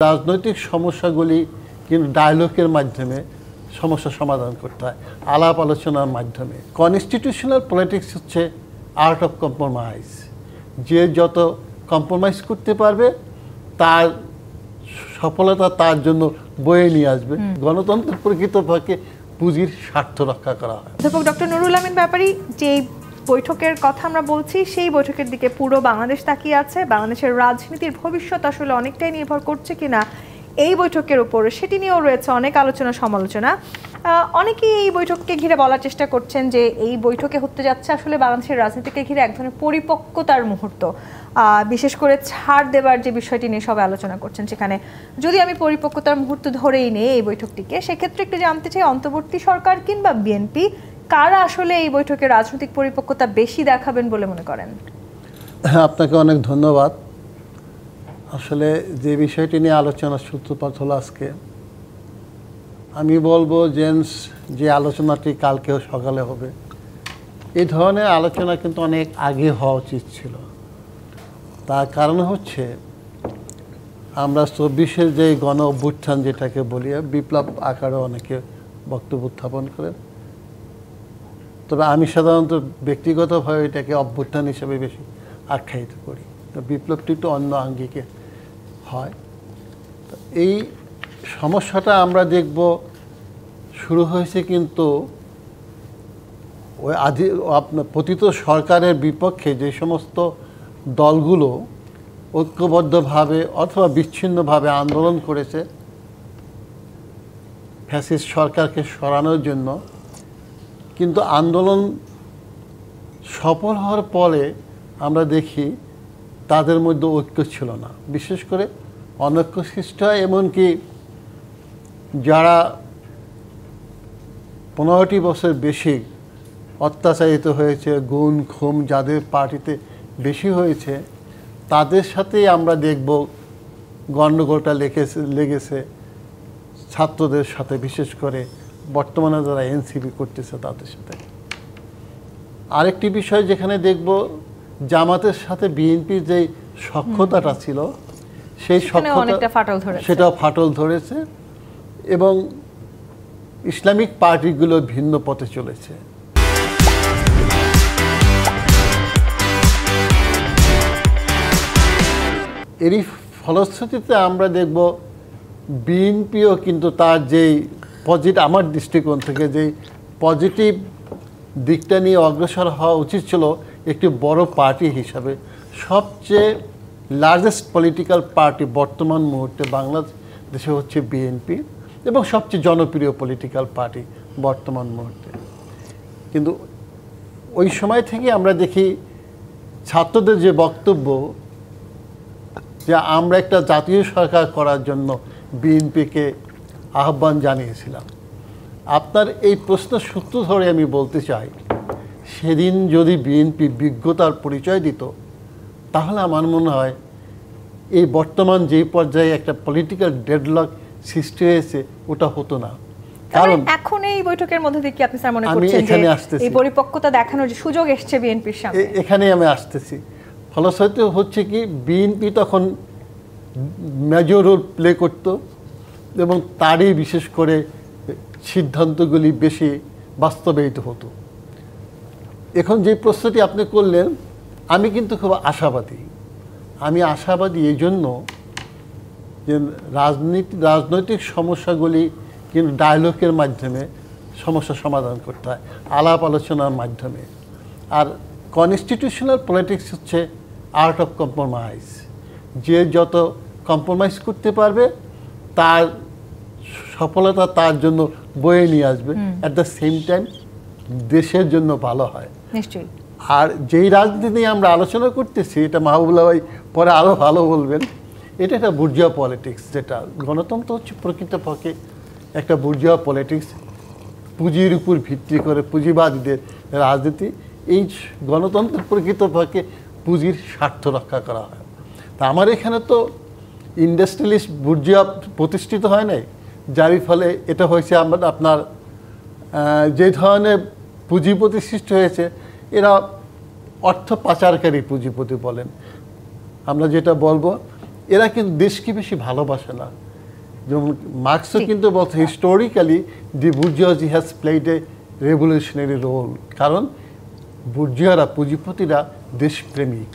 রাজনৈতিক সমস্যাগুলি কিন্তু ডায়ালগের মাধ্যমে সমস্যা সমাধান করতে হয়, আলাপ আলোচনার মাধ্যমে। কনস্টিটিউশনাল পলিটিক্স হচ্ছে আর্ট অফ কম্প্রোমাইজ। যে যত কম্প্রোমাইজ করতে পারবে তার সফলতা তার জন্য বয়ে নিয়ে আসবে। গণতন্ত্র প্রকৃতপক্ষে পুঁজির স্বার্থ রক্ষা করা হয়। অধ্যাপক ডক্টর নুরুল আমিন ব্যাপারী, যে বৈঠকের কথা আমরা বলছি সেই বৈঠকের দিকে পুরো বাংলাদেশ তাকিয়ে আছে। বাংলাদেশের রাজনীতির ভবিষ্যৎ আসলে অনেকটাই নির্ভর করছে কিনা এই বৈঠকের উপর, সেটি নিয়েও রয়েছে অনেক আলোচনা সমালোচনা। অনেকেই এই বৈঠককে ঘিরে বলার চেষ্টা করছেন যে এই বৈঠকে হতে যাচ্ছে আসলে বাংলাদেশের রাজনীতিকে ঘিরে এক ধরনের পরিপক্কতার মুহূর্ত। বিশেষ করে ছাড় দেবার যে বিষয়টি নিয়ে সবাই আলোচনা করছেন, সেখানে যদি আমি পরিপক্কতার মুহূর্ত ধরেই নেই এই বৈঠকটিকে, সেক্ষেত্রে একটু জানতে চাই অন্তর্বর্তী সরকার কিংবা বিএনপি কারা আসলে এই বৈঠকে রাজনৈতিক পরিপক্কতা বেশি দেখাবেন বলে মনে করেন? আপনাকে অনেক ধন্যবাদ। আসলে যে বিষয়টি নিয়ে আলোচনার সূত্রপাত হলো আজকে, আমি বলবো যে আলোচনাটি কালকেও সকালে হবে, এই ধরনের আলোচনা কিন্তু অনেক আগে হওয়া উচিত ছিল। তার কারণ হচ্ছে আমরা ২৪-এর যে গণ অভ্যুত্থান যেটাকে বলি, বিপ্লব আকারে অনেকে বক্তব্য উত্থাপন করেন, তবে আমি সাধারণত ব্যক্তিগতভাবে এটাকে অভ্যুত্থান হিসেবে বেশি আখ্যায়িত করি। তো বিপ্লবটি একটু অন্য আঙ্গিকে হয়। তো এই সমস্যাটা আমরা দেখব শুরু হয়েছে কিন্তু ওই আপনার পতিত সরকারের বিপক্ষে যে সমস্ত দলগুলো ঐক্যবদ্ধভাবে অথবা বিচ্ছিন্নভাবে আন্দোলন করেছে ফ্যাসিস্ট সরকারকে সরানোর জন্য, কিন্তু আন্দোলন সফল হওয়ার পরে আমরা দেখি তাদের মধ্যে ঐক্য ছিল না। বিশেষ করে অনৈক্য সৃষ্টি হয়, এমনকি যারা ১৫টি বছর বেশি অত্যাচারিত হয়েছে, গুম খুম যাদের পার্টিতে বেশি হয়েছে, তাদের সাথেই আমরা দেখব গণ্ডগোলটা লেগেছে ছাত্রদের সাথে, বিশেষ করে বর্তমানে যারা এনসিপি করতেছে তাদের সাথে। আরেকটি বিষয় যেখানে দেখব জামাতের সাথে বিএনপির যে সখ্যতাটা ছিল, সেই সখ্যতা সেটাও ফাটল ধরেছে এবং ইসলামিক পার্টিগুলো ভিন্ন পথে চলেছে। এরই ফলশ্রুতিতে আমরা দেখব বিএনপিও কিন্তু তার যেই আমার দৃষ্টিকোণ থেকে যেই পজিটিভ দিকটা নিয়ে অগ্রসর হওয়া উচিত ছিল একটি বড় পার্টি হিসাবে, সবচেয়ে লার্জেস্ট পলিটিক্যাল পার্টি বর্তমান মুহূর্তে বাংলাদেশে হচ্ছে বিএনপি এবং সবচেয়ে জনপ্রিয় পলিটিক্যাল পার্টি বর্তমান মুহূর্তে। কিন্তু ওই সময় থেকে আমরা দেখি ছাত্রদের যে বক্তব্য যে আমরা একটা জাতীয় সরকার করার জন্য বিএনপিকে আহ্বান জানিয়েছিলাম। আপনার এই প্রশ্ন সূত্র ধরে আমি বলতে চাই, সেদিন যদি বিএনপি বিজ্ঞতার পরিচয় দিত, তাহলে আমার মনে হয় এই বর্তমান যে পর্যায়ে একটা পলিটিক্যাল ডেডলক সৃষ্টি হয়েছে ওটা হতো না। কারণ এখন এই বৈঠকের মধ্যে দিয়ে কি আপনি স্যার মনে করছেন যে এই পরিপক্কতা দেখানোর যে সুযোগ এসেছে বিএনপির সামনে? এখানে আমি আসতেছি। ফলশ্রুতি হচ্ছে কি, বিএনপি তখন মেজর রোল প্লে করত এবং তারই বিশেষ করে সিদ্ধান্তগুলি বেশি বাস্তবায়িত হতো। এখন যে প্রশ্নটি আপনি করলেন, আমি কিন্তু খুব আশাবাদী। আমি আশাবাদী এই জন্য যে রাজনৈতিক সমস্যাগুলি কিন্তু ডায়ালগের মাধ্যমে সমস্যা সমাধান করতে হয়, আলাপ আলোচনার মাধ্যমে। আর কনস্টিটিউশনাল পলিটিক্স হচ্ছে আর্ট অফ কম্প্রোমাইজ। যে যত কম্প্রোমাইজ করতে পারবে তার সফলতা তার জন্য বয়ে নিয়ে আসবে। অ্যাট দ্য সেম টাইম দেশের জন্য ভালো হয় নিশ্চয়ই। আর যেই রাজনীতি নিয়ে আমরা আলোচনা করতেছি, এটা মাহবুবুল্লাহ ভাই পরে আরও ভালো বলবেন, এটা একটা বুর্জোয়া পলিটিক্স। যেটা গণতন্ত্র হচ্ছে প্রকৃতপক্ষে একটা বুর্জোয়া পলিটিক্স, পুঁজির উপর ভিত্তি করে পুঁজিবাদীদের রাজনীতি। এই গণতন্ত্র প্রকৃতপক্ষে পুঁজির স্বার্থ রক্ষা করা হয়। তা আমার এখানে তো ইন্ডাস্ট্রিয়ালিস্ট বুর্জোয়া প্রতিষ্ঠিত হয় নাই, যার ফলে এটা হয়েছে আপনার যে ধরনের পুঁজিপতি সৃষ্টি হয়েছে, এরা অর্থ পাচারকারী পুঁজিপতি বলেন। আমরা যেটা বলবো এরা কিন্তু দেশকে বেশি ভালোবাসে না। যেমন মার্কসও ঠিক। কিন্তু বলছে historically the bourgeoisie has played a revolutionary role, কারণ বুর্জুয়ারা পুঁজিপতিরা দেশপ্রেমিক।